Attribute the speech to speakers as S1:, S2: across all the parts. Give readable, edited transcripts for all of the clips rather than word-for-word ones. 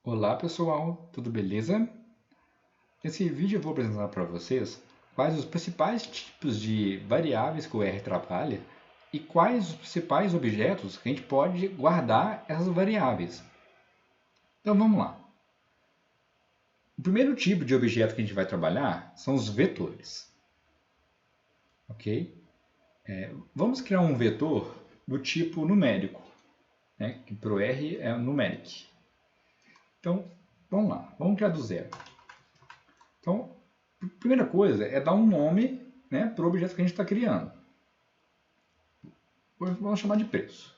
S1: Olá pessoal, tudo beleza? Nesse vídeo eu vou apresentar para vocês quais os principais tipos de variáveis que o R trabalha e quais os principais objetos que a gente pode guardar essas variáveis. Então vamos lá. O primeiro tipo de objeto que a gente vai trabalhar são os vetores. Ok? Vamos criar um vetor do tipo numérico, né? Que para o R é numeric. Então vamos lá, vamos criar do zero. Então, a primeira coisa é dar um nome, né, para o objeto que a gente está criando. Vamos chamar de preço.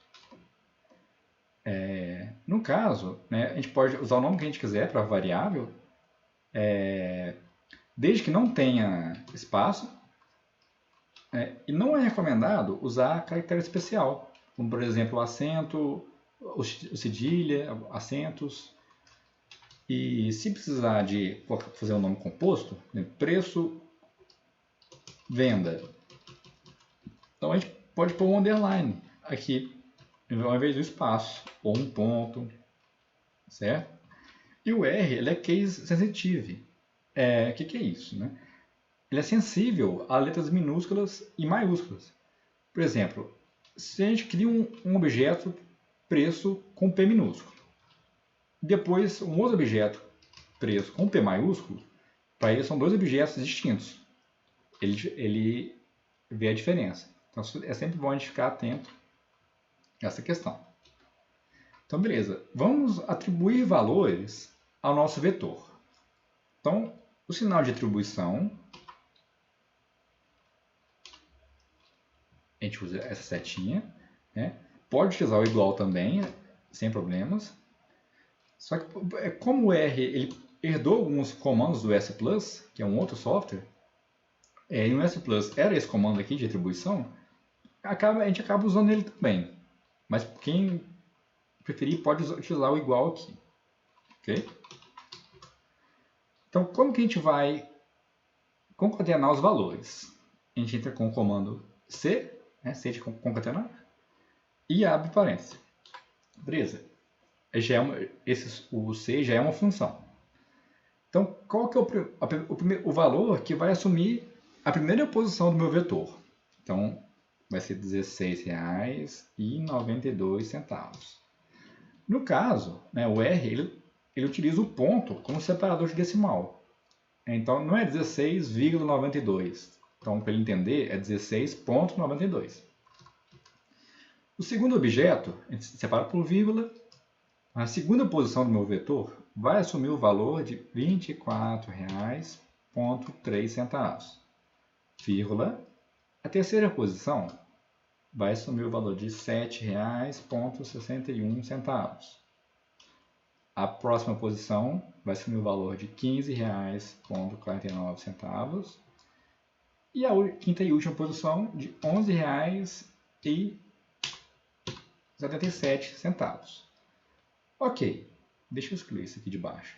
S1: No caso, né, a gente pode usar o nome que a gente quiser para a variável, desde que não tenha espaço, e não é recomendado usar caractere especial, como por exemplo o acento, o cedilha, acentos. E se precisar de fazer um nome composto, né, preço, venda. Então a gente pode pôr um underline aqui, ao invés do espaço, ou um ponto, certo? E o R ele é case sensitive. O que é isso? Né? Ele é sensível a letras minúsculas e maiúsculas. Por exemplo, se a gente cria um objeto preço com P minúsculo, depois um outro objeto preço com P maiúsculo, para ele são dois objetos distintos. Ele vê a diferença. Então é sempre bom a gente ficar atento a essa questão. Então, beleza. Vamos atribuir valores ao nosso vetor. Então, o sinal de atribuição, a gente usa essa setinha. Né? Pode utilizar o igual também, sem problemas. Só que, como o R ele herdou alguns comandos do S+, que é um outro software, e o S+, era esse comando aqui de atribuição, a gente acaba usando ele também. Mas quem preferir pode utilizar o igual aqui. Ok? Então, como que a gente vai concatenar os valores? A gente entra com o comando C, né, C de concatenar, e abre parênteses. Beleza? O C já é uma função. Então, qual que é o valor que vai assumir a primeira posição do meu vetor? Então, vai ser R$16,92. No caso, né, o R ele utiliza o ponto como separador de decimal. Então, não é 16,92. Então, para ele entender, é 16,92. O segundo objeto, a gente separa por vírgula. A segunda posição do meu vetor vai assumir o valor de R$24,03. Vírgula. A terceira posição vai assumir o valor de R$7,61. A próxima posição vai assumir o valor de R$15,49. E a quinta e última posição de R$11,77. Ok, deixa eu excluir isso aqui de baixo.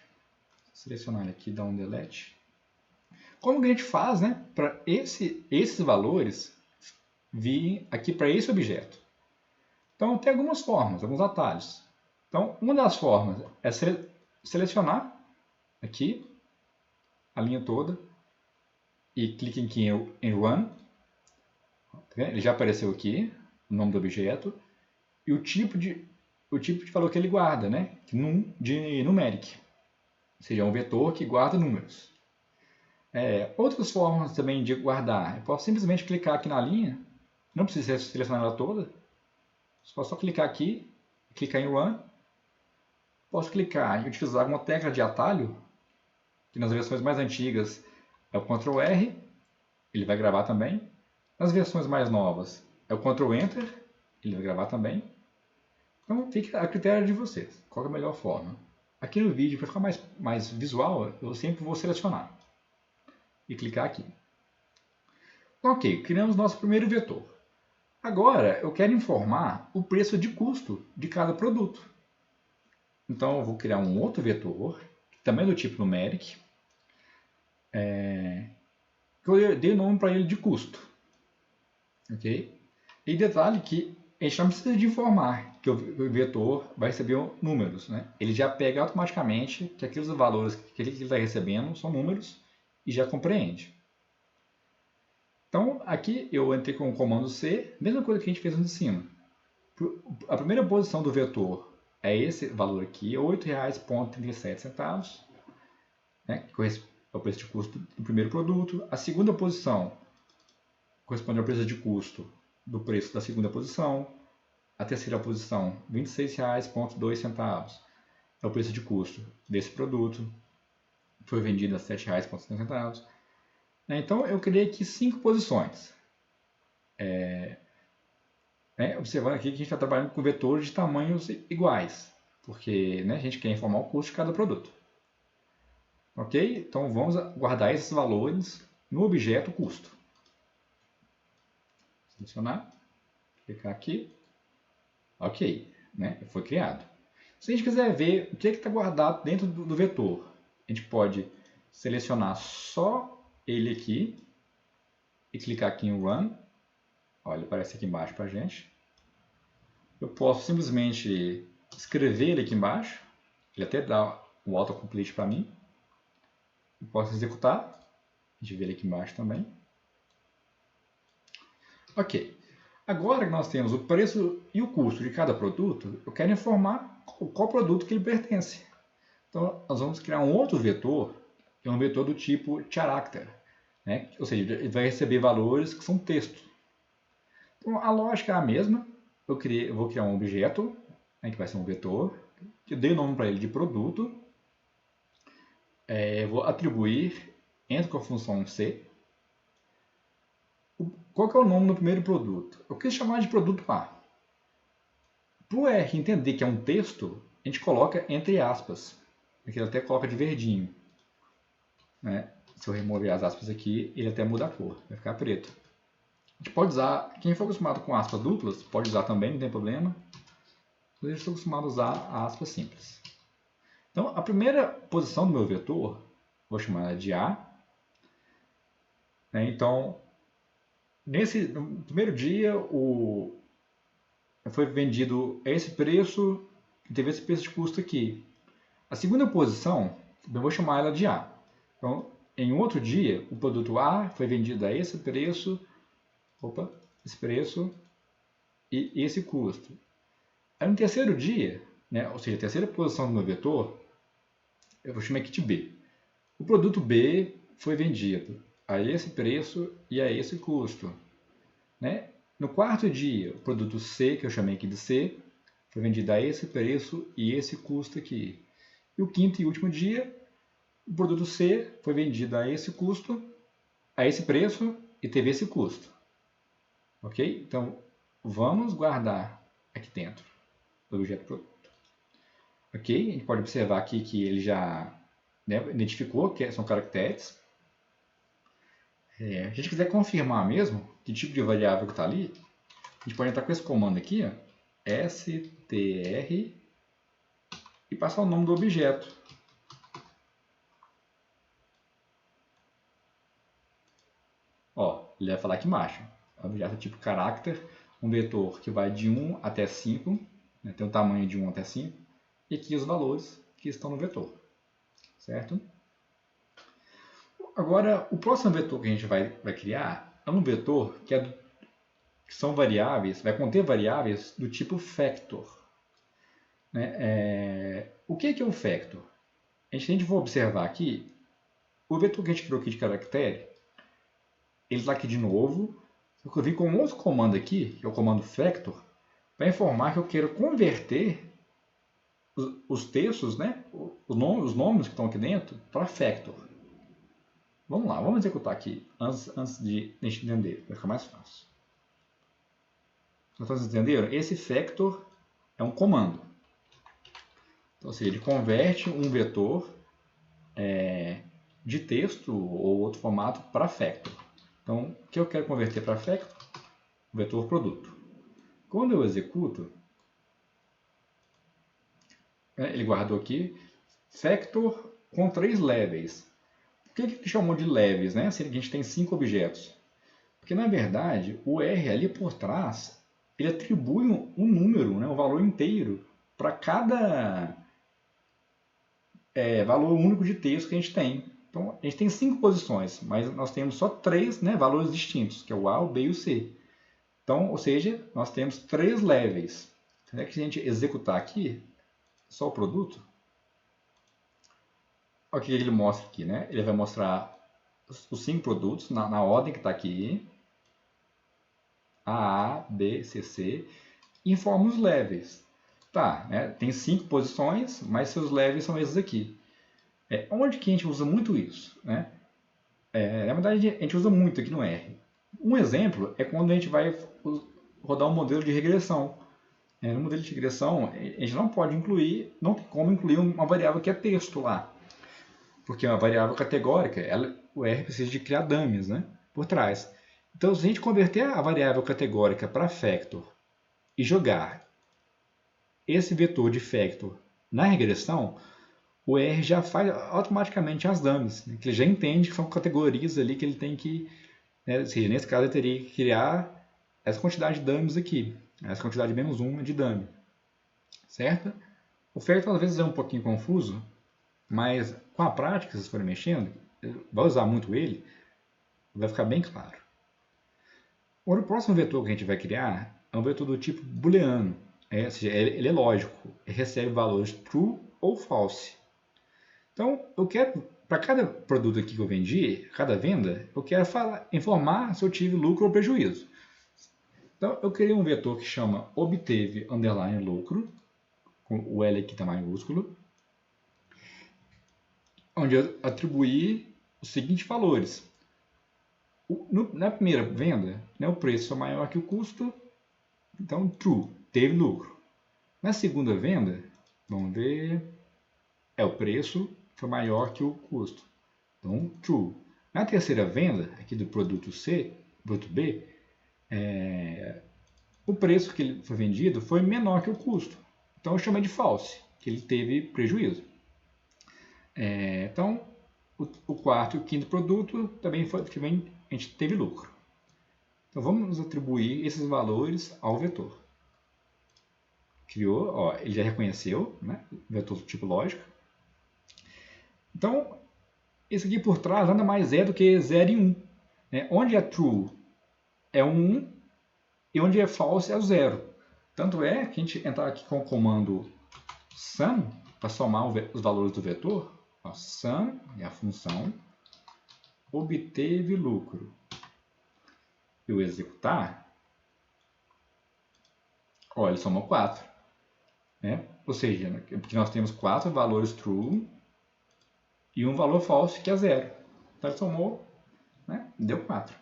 S1: Selecionar aqui, dar um delete. Como que a gente faz, né, para esses valores virem aqui para esse objeto? Então, tem algumas formas, alguns atalhos. Então, uma das formas é selecionar aqui a linha toda e clique aqui em Run. Ele já apareceu aqui, o nome do objeto e o tipo de valor que ele guarda, né? De numeric, ou seja, é um vetor que guarda números. Outras formas também de guardar, eu posso simplesmente clicar aqui na linha, não precisa selecionar ela toda, só clicar aqui, clicar em Run. Posso clicar e utilizar uma tecla de atalho, que nas versões mais antigas é o Ctrl R, ele vai gravar também. Nas versões mais novas é o Ctrl Enter, ele vai gravar também. Então fica a critério de vocês, qual é a melhor forma. Aqui no vídeo, para ficar mais visual, eu sempre vou selecionar e clicar aqui. Ok, criamos nosso primeiro vetor. Agora eu quero informar o preço de custo de cada produto. Então eu vou criar um outro vetor, também do tipo numeric, que eu dei o nome para ele de custo. Ok? E detalhe que a gente não precisa de informar que o vetor vai receber números, né? Ele já pega automaticamente que aqueles valores que ele está recebendo são números e já compreende. Então, aqui eu entrei com o comando C, mesma coisa que a gente fez no de cima. A primeira posição do vetor é esse valor aqui, R$ 8,37, né, que corresponde ao preço de custo do primeiro produto. A segunda posição corresponde ao preço de custo do preço da segunda posição. A terceira posição, R$ 26,02, é o preço de custo desse produto. Foi vendido a R$ 7,70. Então, eu criei aqui 5 posições. Observando aqui que a gente está trabalhando com vetores de tamanhos iguais, porque, né, a gente quer informar o custo de cada produto. Ok? Então, vamos guardar esses valores no objeto custo. Selecionar, clicar aqui. Ok, né? Foi criado. Se a gente quiser ver o que está guardado dentro do vetor, a gente pode selecionar só ele aqui e clicar aqui em Run. Olha, ele aparece aqui embaixo para a gente. Eu posso simplesmente escrever ele aqui embaixo. Ele até dá o autocomplete para mim. Eu posso executar. A gente vê ele aqui embaixo também. Ok. Agora que nós temos o preço e o custo de cada produto, eu quero informar qual produto que ele pertence. Então, nós vamos criar um outro vetor, que é um vetor do tipo character, né? Ou seja, ele vai receber valores que são texto. Então, a lógica é a mesma. Eu vou criar um objeto, né, que vai ser um vetor. Eu dei o nome para ele de produto. Eu vou atribuir, entro com a função C. Qual que é o nome do primeiro produto? Eu quis chamar de produto A. Para o R entender que é um texto, a gente coloca entre aspas. Aqui ele até coloca de verdinho. Né? Se eu remover as aspas aqui, ele até muda a cor, vai ficar preto. A gente pode usar, quem for acostumado com aspas duplas, pode usar também, não tem problema. Eu estou acostumado a usar aspas simples. Então, a primeira posição do meu vetor, vou chamar ela de A. Né? Então, no primeiro dia, foi vendido a esse preço, teve esse preço de custo aqui. A segunda posição, eu vou chamar ela de A. Então, em outro dia, o produto A foi vendido a esse preço, e esse custo. Aí no terceiro dia, né, ou seja, a terceira posição do meu vetor, eu vou chamar aqui de B. O produto B foi vendido a esse preço e a esse custo. Né? No quarto dia, o produto C, que eu chamei aqui de C, foi vendido a esse preço e esse custo aqui. E o quinto e último dia, o produto C foi vendido a esse custo, a esse preço e teve esse custo. Ok? Então, vamos guardar aqui dentro do objeto produto. Ok? A gente pode observar aqui que ele já, né, identificou que são caracteres. Se a gente quiser confirmar mesmo que tipo de variável que está ali, a gente pode entrar com esse comando aqui, ó, str, e passar o nome do objeto. Ó, ele vai falar aqui embaixo. Objeto tipo character, um vetor que vai de 1 até 5, né, tem o tamanho de 1 até 5, e aqui os valores que estão no vetor. Certo? Agora, o próximo vetor que a gente vai criar é um vetor que são variáveis, vai conter variáveis do tipo factor. Né? O que é o factor? A gente vai observar aqui, o vetor que a gente criou aqui de caractere, ele está aqui de novo, só que eu vim com um outro comando aqui, que é o comando factor, para informar que eu quero converter os textos, né, os nomes que estão aqui dentro, para factor. Vamos lá, vamos executar aqui, antes de a gente entender, vai ficar mais fácil. Vocês entenderam? Esse factor é um comando. Então, ou seja, ele converte um vetor de texto ou outro formato para factor. Então, o que eu quero converter para factor? O vetor produto. Quando eu executo, ele guardou aqui factor com 3 levels. Por que ele chamou de levels, né? Se a gente tem 5 objetos? Porque, na verdade, o R ali por trás ele atribui um número, né, um valor inteiro, para cada valor único de texto que a gente tem. Então, a gente tem 5 posições, mas nós temos só 3, né, valores distintos, que é o A, o B e o C. Então, ou seja, nós temos 3 levels. Então, é que se a gente executar aqui, só o produto, olha o que ele mostra aqui, né? Ele vai mostrar os 5 produtos na ordem que está aqui. A, B, C, C. E informa os levels. Tá, né? Tem 5 posições, mas seus levels são esses aqui. Onde que a gente usa muito isso? Né? Na verdade, a gente usa muito aqui no R. Um exemplo é quando a gente vai rodar um modelo de regressão. No modelo de regressão, a gente não pode incluir, não tem como incluir uma variável que é texto lá. Porque é uma variável categórica, o R precisa de criar dummies, né, por trás. Então, se a gente converter a variável categórica para factor e jogar esse vetor de factor na regressão, o R já faz automaticamente as dummies, né, que ele já entende que são categorias ali que ele tem que, né, ou seja, nesse caso ele teria que criar essa quantidade de dummies aqui, essa quantidade menos 1 de dummy, certo? O factor às vezes é um pouquinho confuso, mas com a prática, se vocês forem mexendo, vai usar muito ele, vai ficar bem claro. O próximo vetor que a gente vai criar é um vetor do tipo booleano. Ou seja, ele é lógico, ele recebe valores true ou false. Então, eu quero, para cada produto aqui que eu vendi, cada venda, eu quero informar se eu tive lucro ou prejuízo. Então, eu criei um vetor que chama obteve underline lucro, com o L aqui está maiúsculo, onde eu atribuí os seguintes valores. Na primeira venda, né, o preço é maior que o custo, então true, teve lucro. Na segunda venda, vamos ver, o preço foi maior que o custo, então true. Na terceira venda, aqui do produto C, produto B, o preço que ele foi vendido foi menor que o custo, então eu chamei de false, que ele teve prejuízo. Então, o quarto e o quinto produto também foi que a gente teve lucro. Então vamos atribuir esses valores ao vetor. Criou, ó, ele já reconheceu, né? Vetor do tipo lógico. Então, isso aqui por trás nada mais é do que 0 e 1. Né? Onde é true é 1 e onde é false é o 0. Tanto é que a gente entrar aqui com o comando sum para somar os valores do vetor. Ó, sum é a função obteve lucro. Eu executar, ó, ele somou 4. Né? Ou seja, porque nós temos 4 valores true e um valor false que é 0. Então ele somou, né? Deu 4.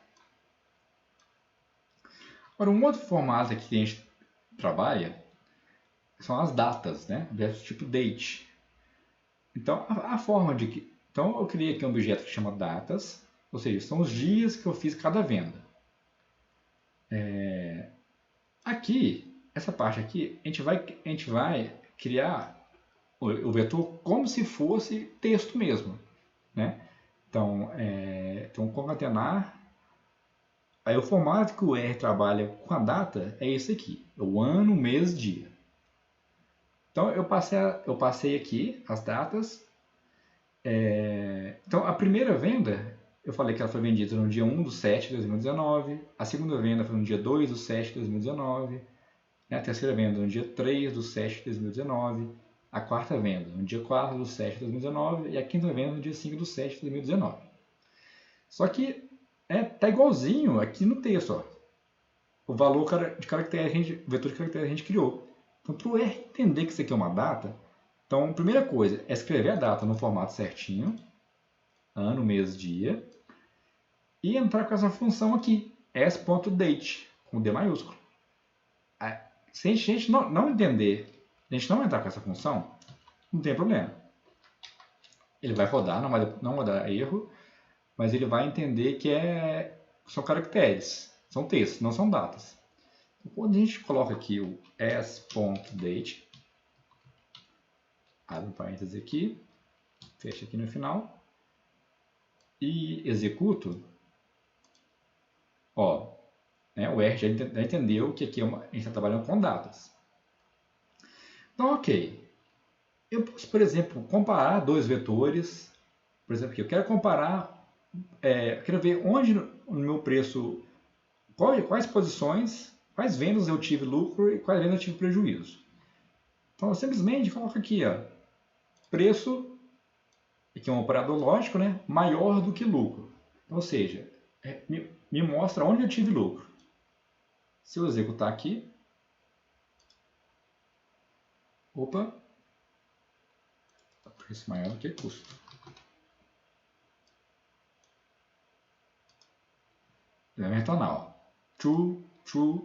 S1: Agora, um outro formato aqui que a gente trabalha são as datas, né? Objetos tipo date. Então, a forma de que... Então, eu criei aqui um objeto que chama datas, ou seja, são os dias que eu fiz cada venda. Aqui, essa parte aqui, a gente vai criar o vetor como se fosse texto mesmo, né? Então, concatenar. Aí o formato que o R trabalha com a data é esse aqui, o ano, mês, dia. Então eu passei aqui as datas. Então a primeira venda, eu falei que ela foi vendida no dia 1/7 de 2019, a segunda venda foi no dia 2/7 de 2019, a terceira venda no dia 3/7 de 2019, a quarta venda no dia 4/7 de 2019 e a quinta venda no dia 5/7 de 2019. Só que tá igualzinho aqui no texto, ó. O valor de caractere, o vetor de caractere a gente criou. Então, para o R entender que isso aqui é uma data, então, a primeira coisa é escrever a data no formato certinho, ano, mês, dia, e entrar com essa função aqui, s.date, com D maiúsculo. Se a gente não entender, a gente não entrar com essa função, não tem problema. Ele vai rodar, não vai dar erro, mas ele vai entender que são caracteres, são textos, não são datas. Então, quando a gente coloca aqui o s.date, abre um parênteses aqui, fecha aqui no final, e executo, ó, Né? O R já entendeu que aqui a gente está trabalhando com datas. Então, ok. Eu posso, por exemplo, comparar dois vetores. Por exemplo, aqui, eu quero comparar, eu quero ver onde no meu preço, quais posições, quais vendas eu tive lucro e quais vendas eu tive prejuízo. Então, eu simplesmente coloco aqui, ó, preço, que é um operador lógico, né, maior do que lucro. Ou seja, me mostra onde eu tive lucro. Se eu executar aqui, opa, preço maior do que custo. Ele vai retornar, ó, true, true,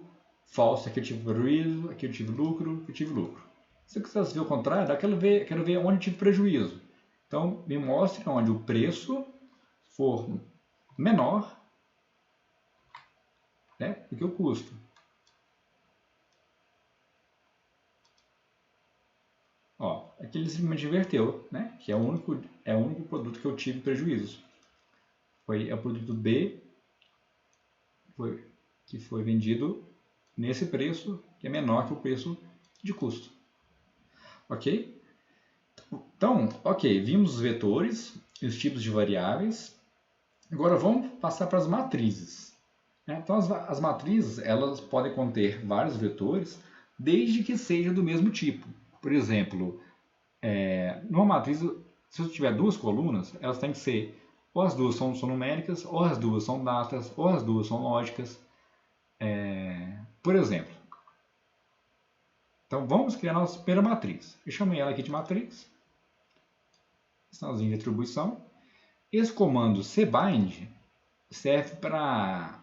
S1: false, aqui eu tive prejuízo, aqui eu tive lucro, aqui eu tive lucro. Se eu quisesse ver o contrário, eu quero ver onde eu tive prejuízo. Então, me mostre onde o preço for menor, né, do que o custo. Ó, aqui ele simplesmente inverteu, né, que é o único produto que eu tive prejuízo. É o produto B que foi vendido nesse preço, que é menor que o preço de custo. Ok? Então, ok, vimos os vetores e os tipos de variáveis. Agora vamos passar para as matrizes. Então, as matrizes elas podem conter vários vetores, desde que seja do mesmo tipo. Por exemplo, numa matriz, se eu tiver duas colunas, elas têm que ser, ou as duas são numéricas, ou as duas são datas, ou as duas são lógicas. Por exemplo, então vamos criar a nossa primeira matriz. Eu chamei ela aqui de matriz, sinalzinho de atribuição. Esse comando cbind serve para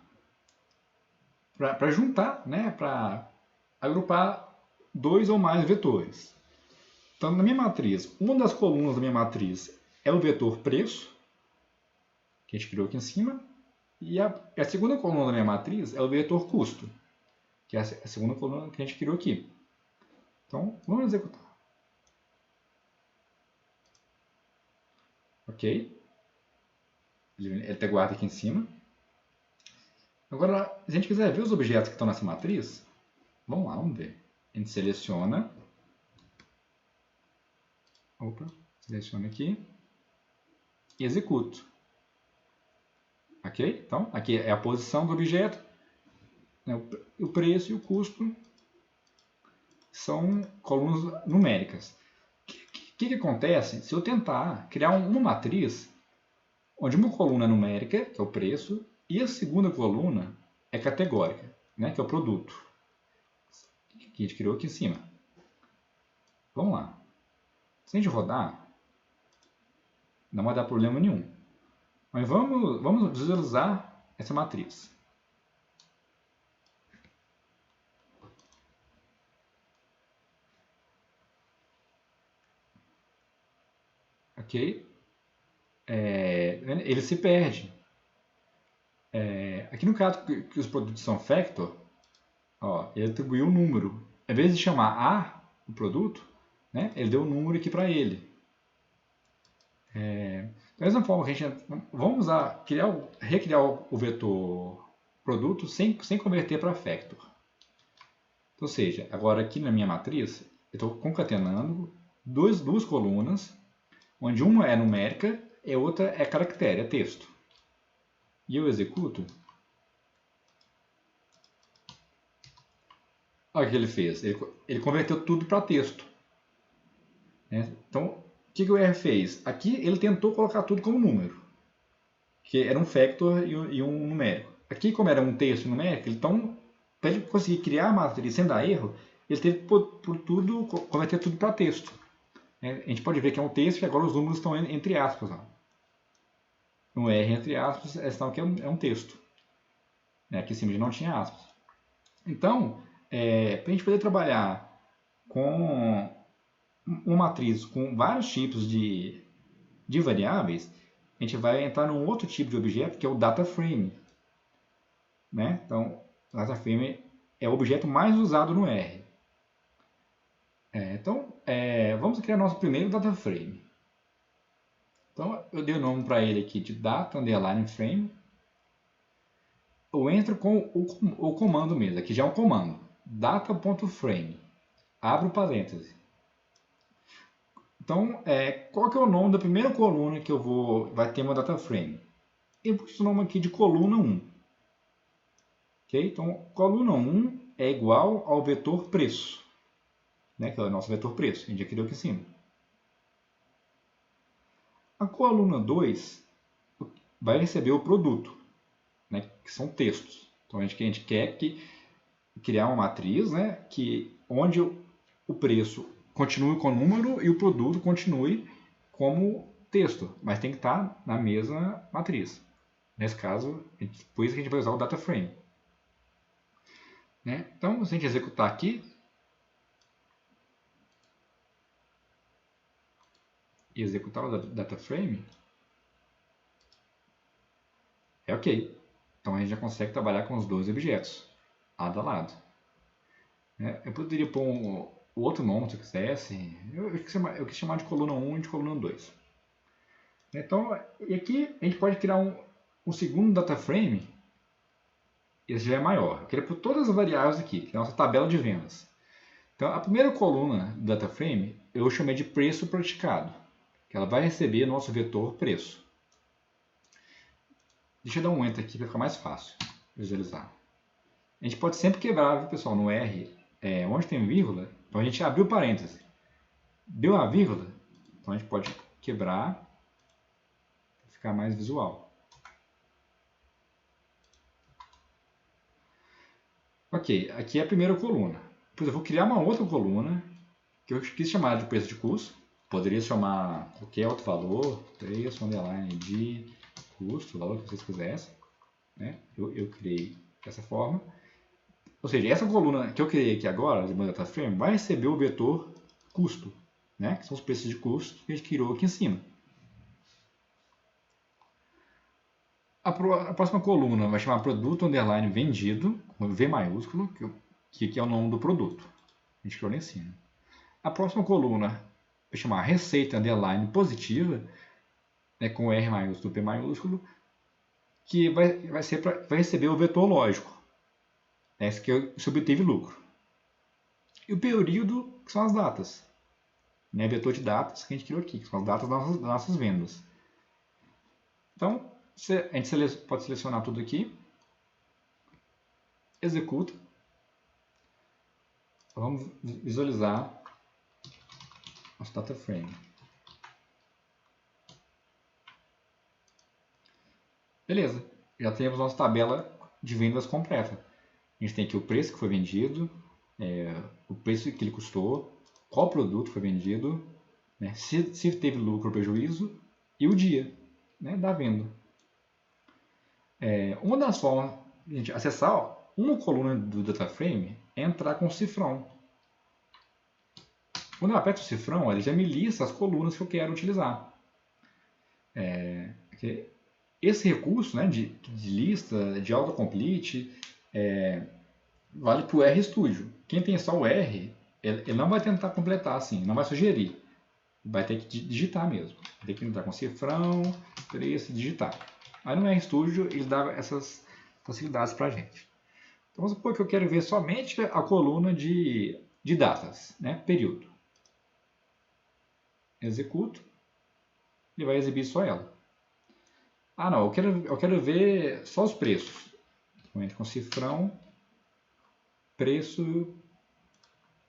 S1: juntar, né, para agrupar dois ou mais vetores. Então, na minha matriz, uma das colunas da minha matriz é o vetor preço, que a gente criou aqui em cima, e a segunda coluna da minha matriz é o vetor custo, que é a segunda coluna que a gente criou aqui. Então, vamos executar. Ok? Ele até guarda aqui em cima. Agora, se a gente quiser ver os objetos que estão nessa matriz, vamos lá, vamos ver. A gente seleciona. Opa, seleciona aqui. E executo. Ok? Então, aqui é a posição do objeto, né, o preço e o custo são colunas numéricas. O que acontece se eu tentar criar uma matriz onde uma coluna é numérica, que é o preço, e a segunda coluna é categórica, né, que é o produto, que a gente criou aqui em cima. Vamos lá. Se a gente rodar, não vai dar problema nenhum. Mas vamos visualizar essa matriz. Ok? Ele se perde. Aqui no caso que os produtos são factor, ó, ele atribuiu um número. Em vez de chamar A o produto, né, ele deu um número aqui para ele. Da mesma forma que a gente vamos recriar o vetor produto sem converter para factor. Ou seja, agora aqui na minha matriz, eu estou concatenando duas colunas, onde uma é numérica e a outra é caractere, é texto. E eu executo. Olha o que ele fez. Ele converteu tudo para texto. Então, o que o R fez? Aqui ele tentou colocar tudo como número, que era um factor e um numérico. Aqui, como era um texto numérico, então, para ele conseguir criar a matriz sem dar erro, ele teve que converter tudo para texto. A gente pode ver que é um texto e agora os números estão entre aspas. Ó. Um R entre aspas é sinal que é um texto. Aqui em cima não tinha aspas. Então, para a gente poder trabalhar com uma matriz com vários tipos de variáveis, a gente vai entrar num outro tipo de objeto, que é o data frame. Né? Então, o data frame é o objeto mais usado no R. Então, vamos criar nosso primeiro data frame. Então, eu dei o nome para ele aqui de data underline frame. eu entro com o comando mesmo. Aqui já é um comando. Data.frame. Abro parêntese. Então, qual que é o nome da primeira coluna que vai ter meu data frame? Eu pus o nome aqui de coluna 1. Okay? Então, coluna 1 é igual ao vetor preço, né? Que é o nosso vetor preço. A gente já criou aqui em cima. A coluna 2 vai receber o produto, né? Que são textos. Então, a gente quer criar uma matriz, né? Onde o preço continue com o número e o produto continue como texto, mas tem que estar na mesma matriz. Nesse caso, por isso que a gente vai usar o data frame. Né? Então, se a gente executar aqui, e executar o data frame, é ok. Então a gente já consegue trabalhar com os dois objetos, lado a lado. Eu poderia pôr um outro nome se eu quisesse. Eu quis chamar de coluna 1 e de coluna 2. Então, e aqui a gente pode criar um segundo data frame. Esse já é maior. Eu queria pôr todas as variáveis aqui, que é a nossa tabela de vendas. Então, a primeira coluna do data frame eu chamei de preço praticado, que ela vai receber nosso vetor preço. Deixa eu dar um enter aqui para ficar mais fácil visualizar. A gente pode sempre quebrar, viu, pessoal, no R, onde tem vírgula. Então a gente abriu parêntese, deu a vírgula, então a gente pode quebrar para ficar mais visual. Ok, aqui é a primeira coluna. Depois eu vou criar uma outra coluna que eu quis chamar de preço de custo. Poderia chamar qualquer outro valor, preço underline de custo, o valor que vocês quisessem. Né? Eu criei dessa forma. Ou seja, essa coluna que eu criei aqui agora, de meu data frame, vai receber o vetor custo, né? Que são os preços de custo que a gente criou aqui em cima. A próxima coluna vai chamar produto underline vendido, com V maiúsculo, que é o nome do produto. A gente criou lá em cima. A próxima coluna vai chamar receita underline positiva, né, com R maiúsculo e P maiúsculo, que vai receber o vetor lógico, né, que se obteve lucro. E o período, que são as datas. Né, vetor de datas que a gente criou aqui, que são as datas das nossas vendas. Então, a gente pode selecionar tudo aqui, executa. Vamos visualizar nosso data frame. Beleza, já temos nossa tabela de vendas completa. A gente tem aqui o preço que foi vendido, o preço que ele custou, qual produto foi vendido, né, se teve lucro ou prejuízo e o dia, né, da venda. Uma das formas de a gente acessar uma coluna do data frame é entrar com o cifrão. Quando eu aperto o cifrão, ele já me lista as colunas que eu quero utilizar. Esse recurso, né, de lista, de autocomplete, vale para o RStudio. Quem tem só o R, ele não vai tentar completar assim, não vai sugerir. Vai ter que digitar mesmo. Vai ter que entrar com cifrão, preço e digitar. Aí no RStudio ele dá essas facilidades para a gente. Então vamos supor que eu quero ver somente a coluna de datas, né, período. Executo, ele vai exibir só ela. Ah não, eu quero ver só os preços. Então entro com cifrão, preço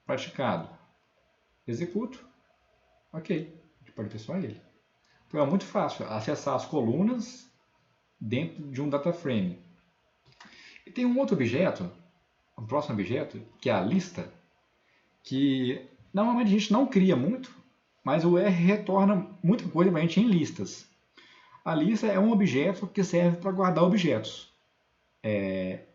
S1: praticado. Executo. Ok, a gente pode ver só ele. Então é muito fácil acessar as colunas dentro de um data frame. E tem um outro objeto, um próximo objeto, que é a lista, que normalmente a gente não cria muito, mas o R retorna muita coisa para a gente em listas. A lista é um objeto que serve para guardar objetos.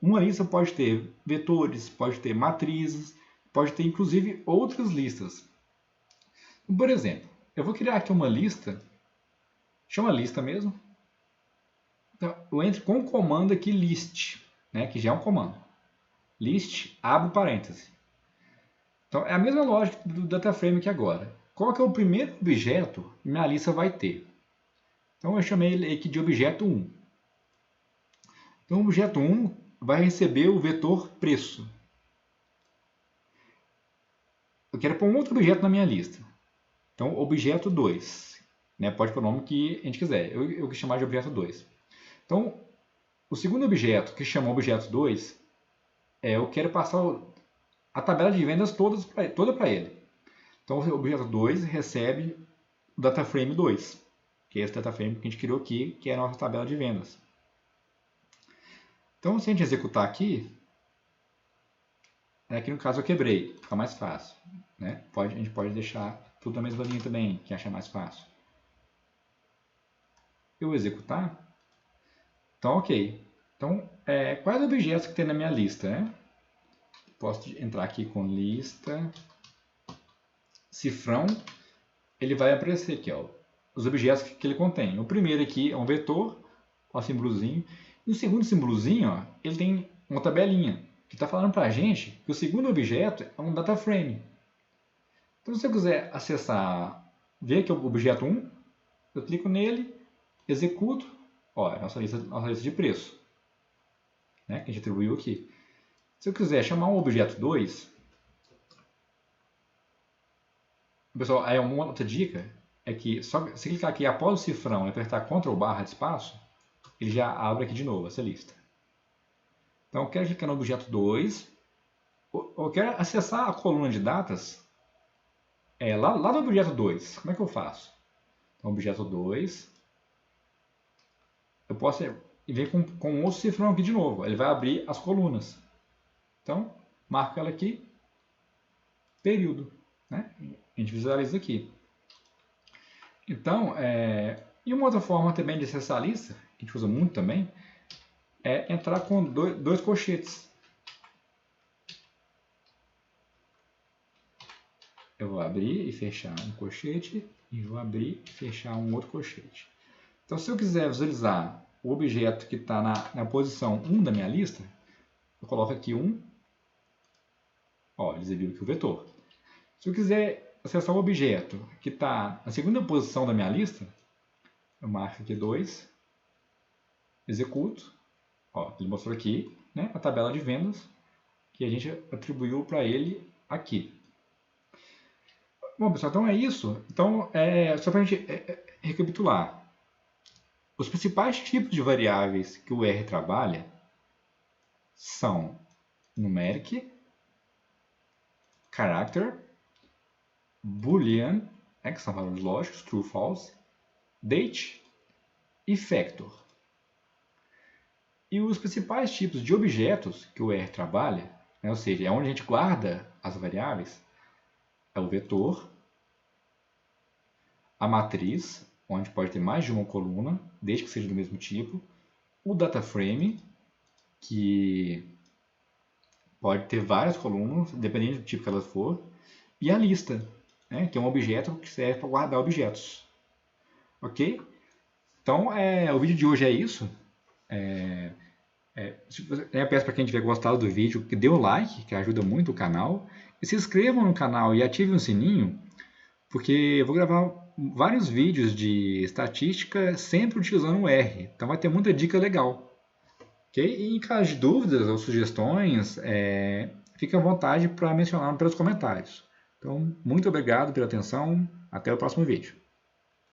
S1: Uma lista pode ter vetores, pode ter matrizes, pode ter inclusive outras listas. Por exemplo, eu vou criar aqui uma lista, chama lista mesmo. Então, eu entro com o comando aqui list, né, que já é um comando. List, abro parêntese. Então, é a mesma lógica do data frame aqui agora. Qual que é o primeiro objeto que minha lista vai ter? Então, eu chamei ele aqui de objeto 1. Então, o objeto 1 vai receber o vetor preço. Eu quero pôr um outro objeto na minha lista. Então, objeto 2. Né? Pode pôr o nome que a gente quiser. Eu vou chamar de objeto 2. Então, o segundo objeto, que chama objeto 2, eu quero passar a tabela de vendas toda para ele. Então, o objeto 2 recebe o DataFrame 2, que é esse DataFrame que a gente criou aqui, que é a nossa tabela de vendas. Então, se a gente executar aqui, aqui no caso eu quebrei, fica mais fácil. Né? A gente pode deixar tudo na mesma linha também, que acha mais fácil. Eu executar, então ok. Então, quais objetos que tem na minha lista? Né? Posso entrar aqui com lista, cifrão, ele vai aparecer aqui, ó, os objetos que ele contém. O primeiro aqui é um vetor, o símbolozinho. E o segundo símbolozinho, ó, ele tem uma tabelinha, que está falando para a gente que o segundo objeto é um data frame. Então, se eu quiser acessar, ver aqui o objeto 1, eu clico nele, executo, ó, é a nossa lista de preço, né, que a gente atribuiu aqui. Se eu quiser chamar um objeto 2, pessoal, aí uma outra dica é que só se clicar aqui após o cifrão e apertar Ctrl/barra de espaço, ele já abre aqui de novo essa lista. Então, eu quero clicar no objeto 2, eu quero acessar a coluna de datas lá do objeto 2. Como é que eu faço? Então, objeto 2, eu posso vir com outro cifrão aqui de novo, ele vai abrir as colunas. Então, marco ela aqui, período, né? A gente visualiza aqui. Então, e uma outra forma também de acessar a lista, que a gente usa muito também, é entrar com dois colchetes. Eu vou abrir e fechar um colchete, e vou abrir e fechar um outro colchete. Então, se eu quiser visualizar o objeto que está na posição 1 da minha lista, eu coloco aqui 1, ó, eles viram aqui o vetor. Se eu quiser acessar o objeto que está na segunda posição da minha lista, eu marco aqui 2, executo, ó, ele mostrou aqui, né, a tabela de vendas que a gente atribuiu para ele aqui. Bom, pessoal, então é isso. Então, só para a gente recapitular. Os principais tipos de variáveis que o R trabalha são numeric, character, boolean, que são valores lógicos, true, false, date e factor. E os principais tipos de objetos que o R trabalha, né, ou seja, é onde a gente guarda as variáveis, é o vetor, a matriz, onde pode ter mais de uma coluna, desde que seja do mesmo tipo, o data frame, que pode ter várias colunas, dependendo do tipo que elas for, e a lista, né, que é um objeto que serve para guardar objetos. Ok? Então, o vídeo de hoje é isso. Eu peço para quem tiver gostado do vídeo que dê o like, que ajuda muito o canal, e se inscrevam no canal e ativem o sininho, porque eu vou gravar vários vídeos de estatística sempre utilizando o R, então vai ter muita dica legal. Okay? E em caso de dúvidas ou sugestões, fique à vontade para mencionar pelos comentários. Então, muito obrigado pela atenção, até o próximo vídeo.